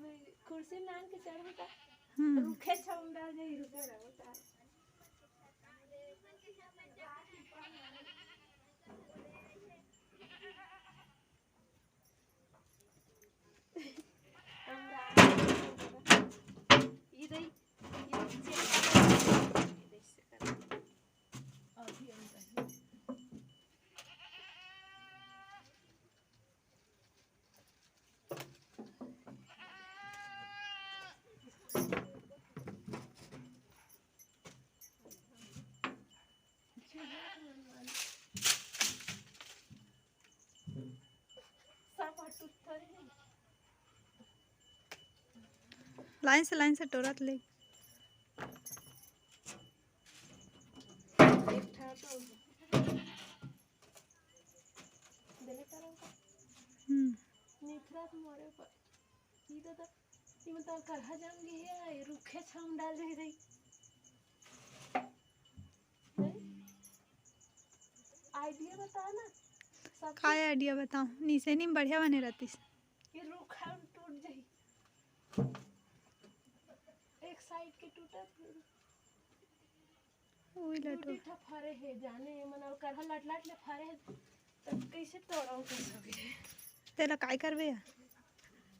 में कुर्सी नान के चढ़ का रुखे छौंडा जे रुके रहता लाइन से टोरत ले रुखे छाम डाल रही आइडिया बता ना का आइडिया बताऊं नीचे नहीं बढ़िया बने रहती ये रुखा टूट जाई एक साइड के टूटा ओई लटो टूटी फरे है जाने मन और करहा लट लट ले फरे है तब कैसे तोड़ाऊं कैसे तेरा काय करबे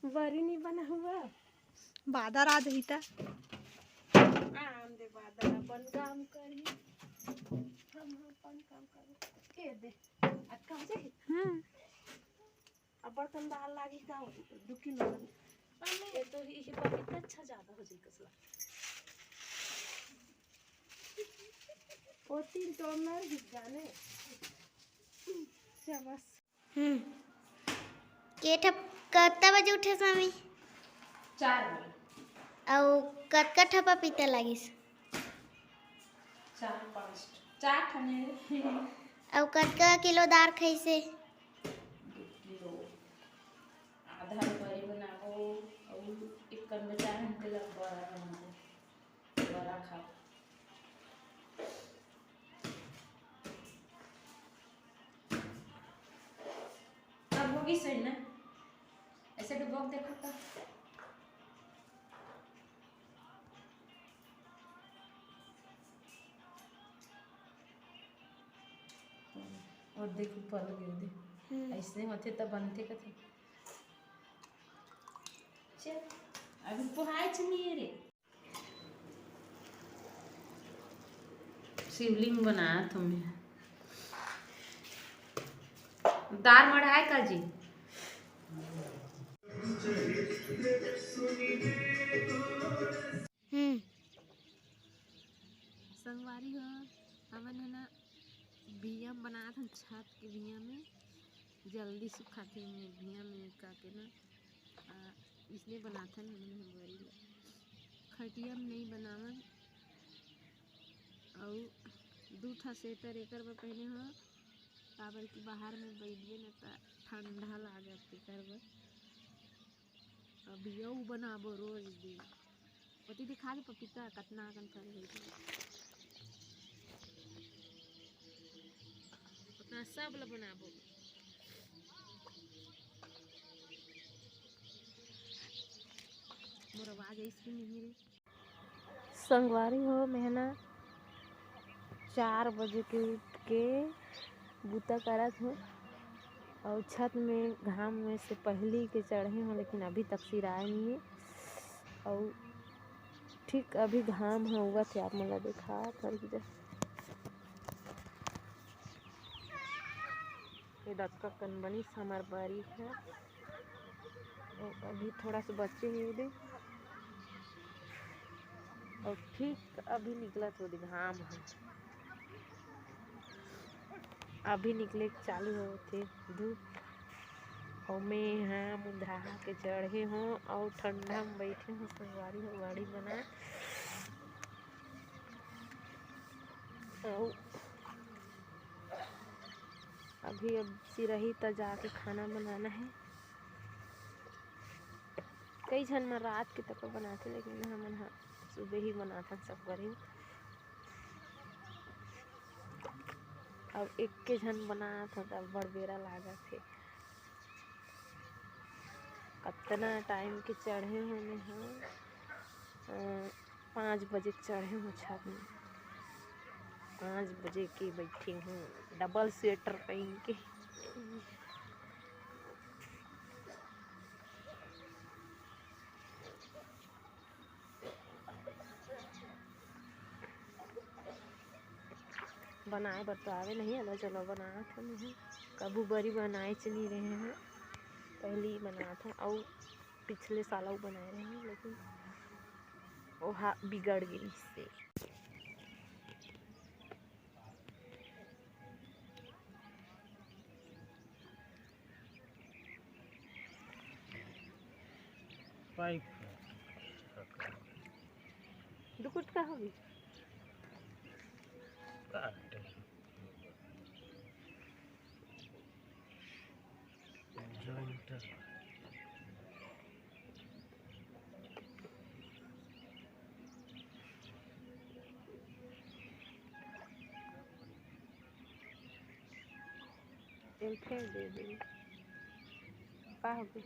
बरी नहीं बना हुआ बादर आ दही ता आम दे बादर अपन काम करी हम अपन काम करी के दे आज कहां से अब बर्तन दाल लागी का 2 किलो ये तो ये बहुत अच्छा ज्यादा हो जाए कसला और 3 टोमर जाने बस केठा कत्ता बजे उठे स्वामी 4 बजे और कतका ठपा पीते लागिस 4 ठने और कतका किलो दार खैसे 2 किलो आधा बरी बनाओ और एक कन में 4 घंटे लग बड़ा बनाओ बड़ा खाओ अब होगी सही ना ऐसे डुबोक देखो तो और देखो पल गिर दे ऐसे होते तब बनते कथे चल अभी पोहाय छनी रे शिवलिंग बना तुम्हें दाल मढ़ाए का जी संगवारी हो हमन है ना बिया बना था छत के बिया में जल्दी सुखाते हैं बिया में का के ना इसलिए बनाते हैं हमने हमारी खटिया में नहीं बनावन और 2 ठा सेटर एकर में पहने हो काबर की बाहर में बैठिए ना तो ठंडा लागत कर अब यू बनाबो रोज दिन पति दिखा दे पपीता कतना कन करे उतना सब ल बनाबो मोर आवाज ऐसी नहीं रे संगवारी हो मेहना 4 बजे के उठ के बूता करत हो और छत में घाम में से पहली के चढ़े हो लेकिन अभी तक सिराए नहीं है और ठीक अभी घाम हुआ थे आप मला देखा कर ये दक्का कन बनी हमार बारी है और अभी थोड़ा सा बच्चे हैं दे और ठीक अभी निकला थोड़ी घाम है अभी निकले चालू होते धूप और मैं यहाँ मुंधा के चढ़े हूँ और ठंडा में बैठे हूँ संगवारी हो गाड़ी बना और अभी अब सिरही तक जाके खाना बनाना है कई जन में रात के तक बनाते लेकिन हम सुबह ही बनाता सब करी अब एक के जन बना था तब बड़ बेरा लागत है कितना टाइम के चढ़े होने हैं 5 बजे चढ़े हूँ छत में। 5 बजे के बैठी हूँ डबल स्वेटर पहन के। बनाए बर तो आवे नहीं अला चलो बनाए थे नहीं कबू बरी बनाए चली रहे हैं पहले ही बना था और पिछले साल वो बनाए रहे हैं लेकिन वो बिगड़ गई इससे। दुकुट का होगी एक फेंक दे दे का होगी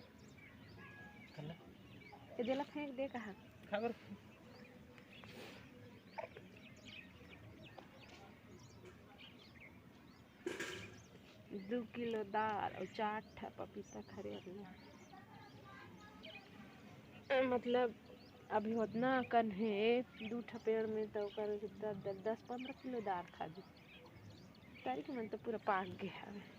ये देला फेंक दे कहा खबर 2 किलो दाल और 4 ठा पपीता खरीद मतलब अभी उतना कन है 2 ठा पेड़ में तो 10-15 किलो दाल खा दी तारीख में तो पूरा पाक गया है।